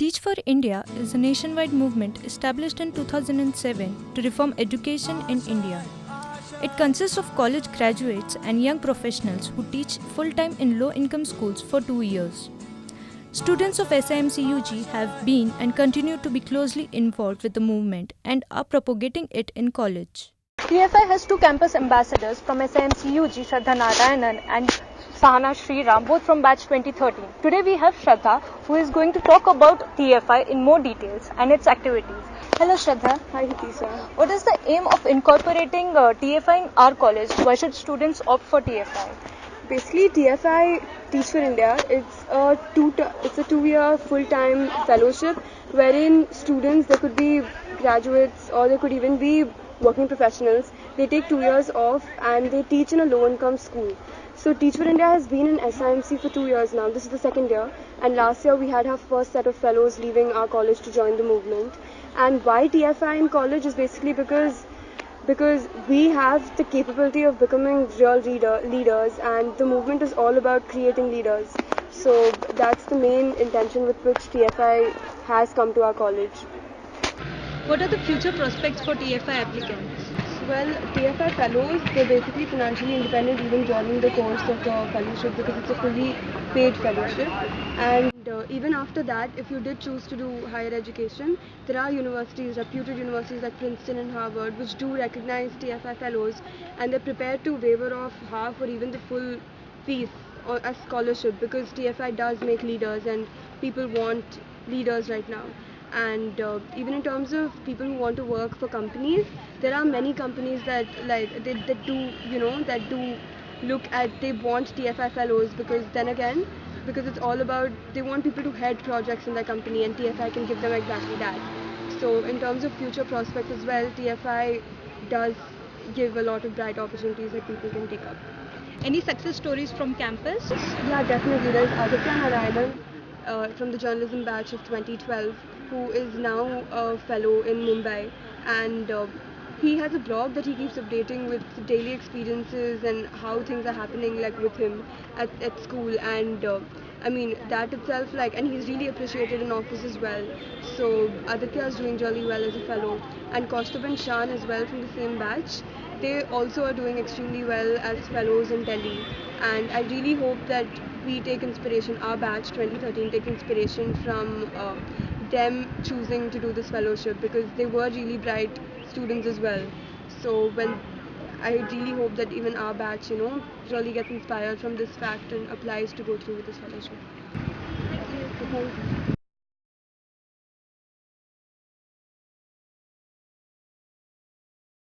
Teach for India is a nationwide movement established in 2007 to reform education in India. It consists of college graduates and young professionals who teach full-time in low-income schools for 2 years. Students of SIMCUG have been and continue to be closely involved with the movement and are propagating it in college. TFI has two campus ambassadors from SIMCUG, Shraddha Narayanan and Sahana Sriram, both from batch 2013. Today we have Shraddha, who is going to talk about TFI in more details and its activities. Hello Shraddha. Hi Hitisa. What is the aim of incorporating TFI in our college? Why should students opt for TFI? Basically, TFI Teach for India. It's a 2-year full-time fellowship wherein students, they could be graduates or they could even be working professionals. They take 2 years off and they teach in a low-income school. So Teach for India has been in SIMC for 2 years now. This is the second year, and last year we had our first set of fellows leaving our college to join the movement. And why TFI in college is basically because we have the capability of becoming real leaders, and the movement is all about creating leaders. So that's the main intention with which TFI has come to our college. What are the future prospects for TFI applicants? Well, TFI fellows, they're basically financially independent even during the course of the fellowship because it's a fully paid fellowship. And even after that, if you did choose to do higher education, there are universities, reputed universities like Princeton and Harvard, which do recognize TFI fellows, and they're prepared to waiver off half or even the full fees as scholarship, because TFI does make leaders and people want leaders right now. And even in terms of people who want to work for companies, there are many companies that do look at, they want TFI fellows, because it's all about, they want people to head projects in their company, and TFI can give them exactly that. So in terms of future prospects as well, TFI does give a lot of bright opportunities that people can take up. Any success stories from campus? Yeah, definitely. There's Aditya Narayanan from the journalism batch of 2012, who is now a fellow in Mumbai, and he has a blog that he keeps updating with daily experiences and how things are happening like with him at school, and I mean that itself, and he's really appreciated in office as well. So Aditya is doing really well as a fellow, and Kaustubh and Shan as well from the same batch. They also are doing extremely well as fellows in Delhi, and I really hope that we take inspiration, our batch 2013 take inspiration from them choosing to do this fellowship, because they were really bright students as well. So I really hope that even our batch, really gets inspired from this fact and applies to go through with this fellowship. Thank you. So, thank you.